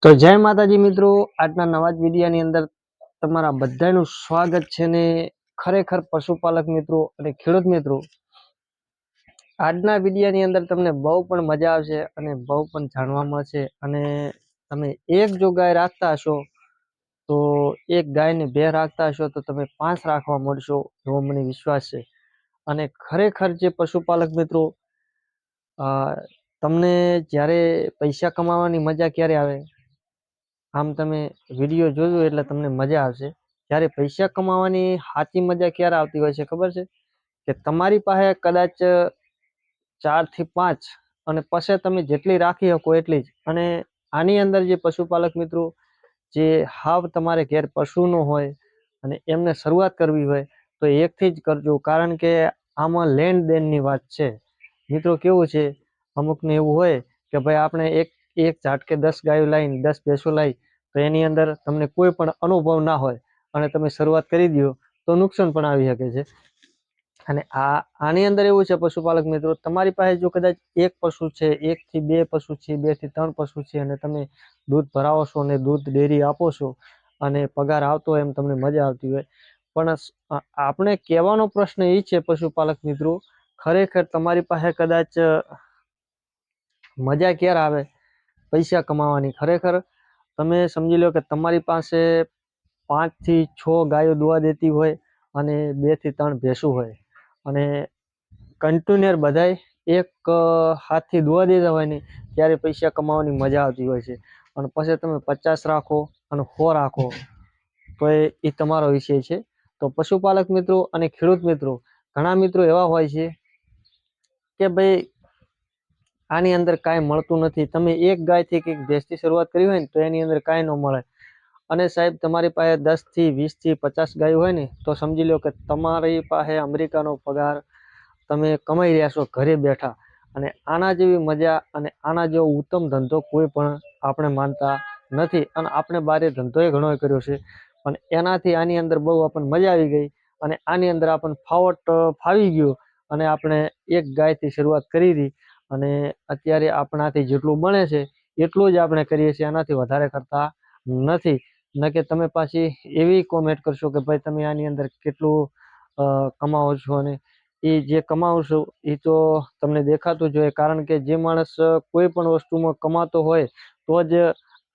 તો જય માતાજી મિત્રો, આજના નવા જ વિડીયોની અંદર તમારા બધાનું સ્વાગત છે ને ખરેખર પશુપાલક મિત્રો અને ખેડૂત મિત્રો, આજના વિડીયોની અંદર તમને બહુ પણ મજા આવશે અને બહુ પણ જાણવા મળશે. અને તમે એક જો ગાય રાખતા હશો તો એક ગાયને બે રાખતા હશો તો તમે 5 રાખવા મળશો એવો મને વિશ્વાસ છે. અને ખરેખર જે પશુપાલક મિત્રો, તમને જ્યારે પૈસા કમાવાની મજા ક્યારે આવે, આમ તમે વિડીયો જોજો એટલે તમને મજા આવશે. જ્યારે પૈસા કમાવાની સાચી મજા ક્યારે આવતી હોય છે ખબર છે? કે તમારી પાસે કદાચ 4 થી 5 અને પછી તમે જેટલી રાખી શકો એટલી જ. અને આની અંદર જે પશુપાલક મિત્રો, જે હાવ તમારે ઘેર પશુ ન હોય અને એમને શરૂઆત કરવી હોય તો એકથી જ કરજો, કારણ કે આમાં લેણ દેણની વાત છે મિત્રો. કેવું છે, અમુકને એવું હોય કે ભાઈ આપણે એક ઝાટકે 10 ગાયો લાવીને 10 ભેંસો લાવી તો એની અંદર તમને કોઈ પણ અનુભવ ના હોય અને તમે શરૂઆત કરી દો તો નુકસાન પણ આવી શકે છે. અને આની અંદર એવું છે પશુપાલક મિત્રો, તમારી પાસે જો કદાચ એક પશુ છે, 1 થી 2 પશુ છે, 2 થી 3 પશુ છે અને તમે દૂધ ભરાવો છો અને દૂધ ડેરી આપો છો અને પગાર આવતો હોય, એમ તમને મજા આવતી હોય, પણ આપણે કહેવાનો પ્રશ્ન એ છે પશુપાલક મિત્રો, ખરેખર તમારી પાસે કદાચ મજા ક્યારે આવે પૈસા કમાવાની? ખરેખર તમે સમજી લો કે તમારી પાસે 5 થી 6 ગાયો દોવા દેતી હોય અને 2 થી 3 ભેંસું હોય અને કન્ટિન્યુઅર બધાય એક હાથથી દોવા દેતા હોય ને, ત્યારે પૈસા કમાવાની મજા આવતી હોય છે. અને પછી તમે 50 રાખો અને 100 રાખો તો એ તમારો વિષય છે. તો પશુપાલક મિત્રો અને ખેડૂત મિત્રો, ઘણા મિત્રો એવા હોય છે કે ભાઈ આની અંદર કાંઈ મળતું નથી. તમે એક ગાયથી કે એક ભેંસથી શરૂઆત કરી હોય ને તો એની અંદર કાંઈ ન મળે. અને સાહેબ તમારી પાસે 10 થી 20 થી 50 ગાયો હોય ને તો સમજી લો કે તમારી પાસે અમેરિકાનો પગાર તમે કમાઈ રહ્યા છો ઘરે બેઠા. અને આના જેવી મજા અને આના જેવો ઉત્તમ ધંધો કોઈ પણ આપણે માનતા નથી. અને આપણે બારે ધંધોય ઘણો કર્યો છે, પણ એનાથી આની અંદર બહુ આપણને મજા આવી ગઈ અને આની અંદર આપણને ફાવી ગયું અને આપણે એક ગાયથી શરૂઆત કરી હતી. અને અત્યારે આપણાથી જેટલું બને છે એટલું જ આપણે કરીએ છીએ, એનાથી વધારે કરતા નથી. ન કે તમે પાછી એવી કોમેન્ટ કરશો કે ભાઈ તમે આની અંદર કેટલું કમાવો છો, અને એ જે કમાવો છો એ તો તમને દેખાતું જ હોય. કારણ કે જે માણસ કોઈ પણ વસ્તુમાં કમાતો હોય તો જ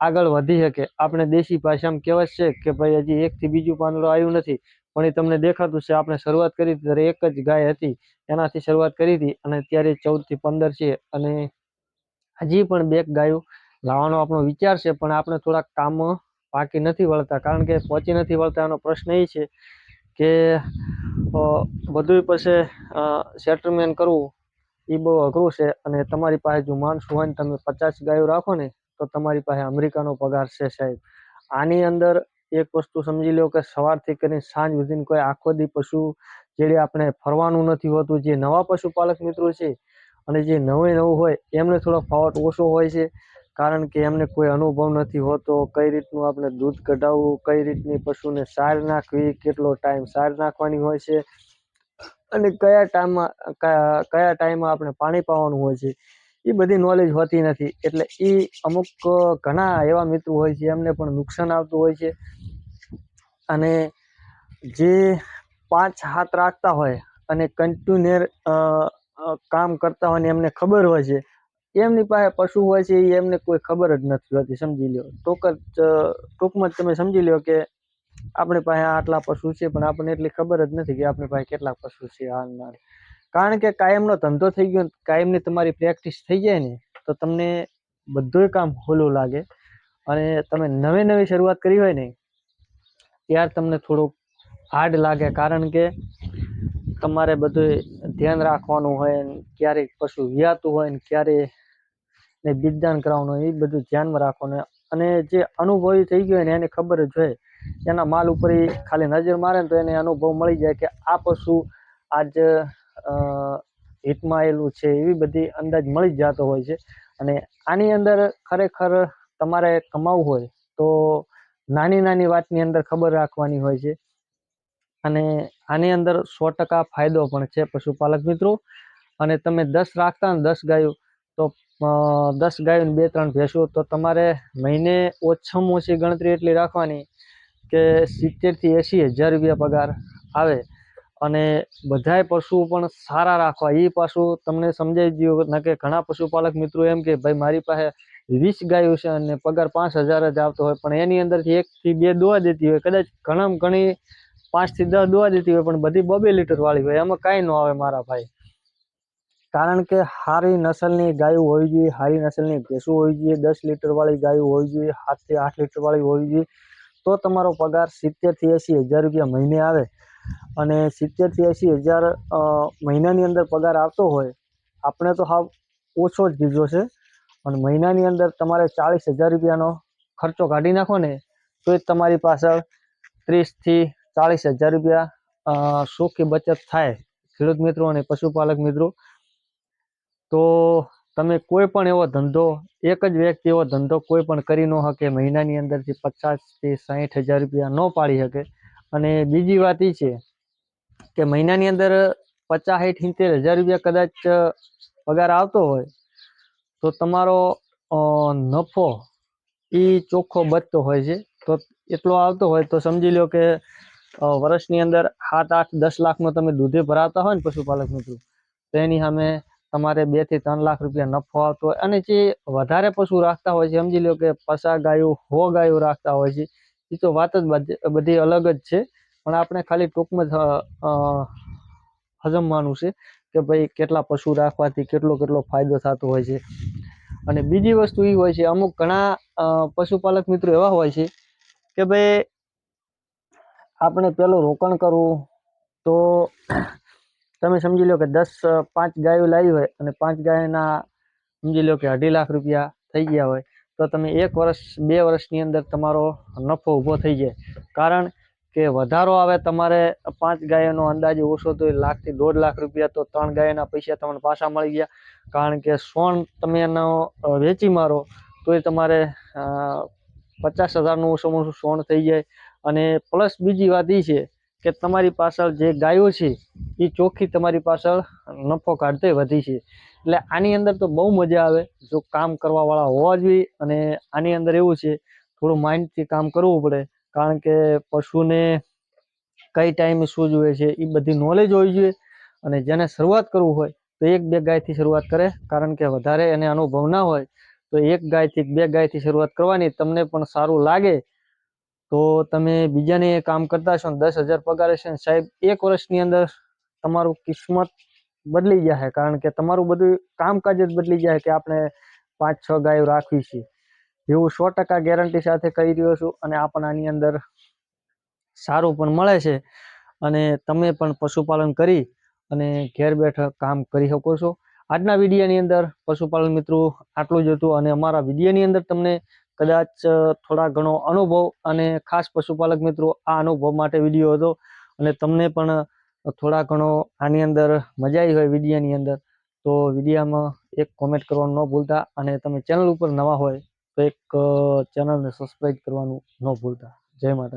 આગળ વધી શકે. આપણે દેશી ભાષામાં કહેવત છે કે ભાઈ હજી એકથી બીજું પાંદડું આવ્યું નથી, પણ એ તમને દેખાતું છે. આપણે શરૂઆત કરી હતી ત્યારે એક જ ગાય હતી, એનાથી શરૂઆત કરી હતી અને અત્યારે 14 થી 15 છે અને હજી પણ 2 ગાયો લાવવાનો આપણો વિચાર છે, પણ આપણે થોડાક કામ બાકી નથી વળતા. કારણ કે પહોંચી નથી વળતા એનો પ્રશ્ન એ છે કે બધું પછી સેટલમેન્ટ કરવું એ બહુ અઘરું છે. અને તમારી પાસે જો માણસ હોય ને તમે 50 ગાયો રાખો ને તો તમારી પાસે અમેરિકાનો પગાર છે સાહેબ. આની અંદર એક વસ્તુ સમજી લો કે સવારથી કરીને સાંજ સુધીને કોઈ આખો દી પશુ જેડે આપણે ફરવાનું નથી હોતું. જે નવા પશુપાલક મિત્રો છે અને જે નવું હોય એમને થોડો ફાવટ ઓછો હોય છે, કારણ કે એમને કોઈ અનુભવ નથી હોતો. કઈ રીતનું આપણે દૂધ કઢાવવું, કઈ રીતની પશુને સાર નાખવી, કેટલો ટાઈમ સાર નાખવાની હોય છે અને કયા ટાઈમમાં આપણે પાણી પાવાનું હોય છે, એ બધી નોલેજ હોતી નથી. એટલે એ અમુક ઘણા એવા મિત્રો હોય છે એમને પણ નુકસાન આવતું હોય છે. અને જે 5-7 રાખતા હોય અને કન્ટિન્યુઅર કામ કરતા હોય ને એમને ખબર હોય છે, એમની પાસે પશુ હોય છે એ એમને કોઈ ખબર જ નથી હોતી. સમજી લો ટૂંકમાં તમે સમજી લો કે આપણી પાસે આટલા પશુ છે, પણ આપણને એટલી ખબર જ નથી કે આપણી પાસે કેટલા પશુ છે. કારણ કે કાયમનો ધંધો થઈ ગયો, કાયમની તમારી પ્રેક્ટિસ થઈ જાય ને તો તમને બધું કામ હોલું લાગે. અને તમે નવી શરૂઆત કરી હોય ને ત્યાર તમને થોડુંક હાર્ડ લાગે, કારણ કે તમારે બધું ધ્યાન રાખવાનું હોય, ક્યારેક પશુ વ્યાતું હોય ને ક્યારે બીજદાન કરાવવાનું હોય, એ બધું ધ્યાનમાં રાખવાનું. અને જે અનુભવી થઈ ગયો ને એને ખબર જ હોય, એના માલ ઉપર ખાલી નજર મારે ને તો એને અનુભવ મળી જાય કે આ પશુ આજ હિટમાં આવેલું છે, એવી બધી અંદાજ મળી જ જતો હોય છે. અને આની અંદર ખરેખર તમારે કમાવું હોય તો નાની વાતની અંદર ખબર રાખવાની હોય છે. અને આની અંદર 100% ફાયદો પણ છે પશુપાલક મિત્રો. અને તમે 10 રાખતા ને 10 ગાયો તો 10 ગાયો ને 2-3 ભેંસો, તો તમારે મહિને ઓછામાં ઓછી ગણતરી એટલી રાખવાની કે 70 થી 80 હજાર રૂપિયા પગાર આવે. અને બધાય પશુઓ પણ સારા રાખવા. એ પાછું તમને સમજાઈ ગયું ને કે ઘણા પશુપાલક મિત્રો એમ કે ભાઈ મારી પાસે 20 ગાયો છે અને પગાર 5,000 જ આવતો હોય, પણ એની અંદરથી 1 થી 2 દોવા દેતી હોય, કદાચ ઘણામાં ઘણી 5 થી 10 દોવા દેતી હોય, પણ બધી 2-2 લીટર વાળી હોય. એમાં કાંઈ ન આવે મારા ભાઈ. કારણ કે સારી નસલની ગાયો હોવી જોઈએ, સારી નસલની ભેંસો હોવી જોઈએ, 10 લીટર વાળી ગાયો હોવી જોઈએ, 7 થી 8 લીટર વાળી હોવી જોઈએ, તો તમારો પગાર 70 થી 80 હજાર રૂપિયા મહિને આવે. અને 70 થી 80 હજાર મહિનાની અંદર પગાર આવતો હોય, આપણે તો હાવ ઓછો જ કીધો છે, અને મહિનાની અંદર તમારે 40,000 રૂપિયાનો ખર્ચો કાઢી નાખો ને, તો જ તમારી પાછળ 30 થી 40,000 રૂપિયા સુખી બચત થાય. ખેડૂત મિત્રો અને પશુપાલક મિત્રો, તો તમે કોઈ પણ એવો ધંધો, એક જ વ્યક્તિ એવો ધંધો કોઈ પણ કરી ન શકે મહિનાની અંદરથી 50 થી 60,000 રૂપિયા ન પાડી શકે. અને બીજી વાત એ છે કે મહિનાની અંદર 50, 60, 70 હજાર રૂપિયા કદાચ પગાર આવતો હોય, તો તમારો નફો એ ચોખ્ખો બચતો હોય છે. તો એટલો આવતો હોય તો સમજી લો કે વર્ષની અંદર 7, 8, 10 લાખનો તમે દૂધે ભરાવતા હોય ને પશુપાલક મિત્રો, તો એની સામે તમારે 2 થી 3 લાખ રૂપિયા નફો આવતો હોય. અને જે વધારે પશુ રાખતા હોય છે, સમજી લો કે 50 ગાયો 100 ગાયો રાખતા હોય છે, એ તો વાત જ બધી અલગ જ છે. પણ આપણે ખાલી ટૂંકમાં હજમવાનું છે કે ભાઈ કેટલા પશુ રાખવાથી કેટલો ફાયદો થતો હોય છે. અને બીજી વસ્તુ એ હોય છે, અમુક ઘણા પશુપાલક મિત્રો એવા હોય છે કે ભાઈ આપણે પેલું રોકાણ કરવું, તો તમે સમજી લો કે 5 ગાયો લાવી હોય અને 5 ગાયના સમજી લો કે 2.5 લાખ રૂપિયા થઈ ગયા હોય, તો તમે 1 વર્ષ 2 વર્ષની અંદર તમારો નફો ઊભો થઈ જાય. કારણ કે વધારો આવે તમારે 5 ગાયોનો અંદાજે ઓછો તો 1 લાખ થી 1.5 લાખ રૂપિયા, તો 3 ગાયોના પૈસા તમને પાછા મળી ગયા. કારણ કે સોણ તમે એનો વેચી મારો તો એ તમારે 50,000નું ઓછું સોણ થઈ જાય. અને પ્લસ બીજી વાત એ છે કે તમારી પાછળ જે ગાયો છે એ ચોખ્ખી તમારી પાછળ નફો કાઢતે વધી છે. એટલે આની અંદર તો બહુ મજા આવે જો કામ કરવા વાળા હોવા જોઈએ. અને આની અંદર એવું છે, થોડું માઇન્ડથી કામ કરવું પડે. કારણ કે પશુને કઈ ટાઈમે શું જોઈએ છે એ બધી નોલેજ હોવી જોઈએ. અને જેને શરૂઆત કરવું હોય તો 1-2 ગાયથી શરૂઆત કરે, કારણ કે વધારે એને અનુભવ ના હોય તો 1 ગાયથી 2 ગાયથી શરૂઆત કરવાની. તમને પણ સારું લાગે તો તમે બીજાને કામ કરતા છો ને 10,000 પગાર છે ને સાહેબ, 1 વર્ષની અંદર તમારું કિસ્મત બદલી જાય. કારણ કે તમારું બધું કામકાજ જ બદલી જાય કે આપણે 5-6 ગાયો રાખવી છે, એવું 100% ગેરંટી સાથે કહી રહ્યો છું. અને આપણને આની અંદર સારું પણ મળે છે. અને તમે પણ પશુપાલન કરી અને ઘેર બેઠા કામ કરી શકો છો. આજના વિડીયોની અંદર પશુપાલન મિત્રો આટલું જ હતું. અને અમારા વિડીયોની અંદર તમને કદાચ થોડા ઘણો અનુભવ, અને ખાસ પશુપાલક મિત્રો આ અનુભવ માટે વિડીયો હતો. અને તમને પણ થોડા ઘણો આની અંદર મજા આવી હોય વિડીયોની અંદર, તો વિડીયોમાં એક કોમેન્ટ કરવાનું ન ભૂલતા. અને તમે ચેનલ ઉપર નવા હોય તો એક ચેનલને સબસ્ક્રાઈબ કરવાનું ન ભૂલતા. જય માતાજી.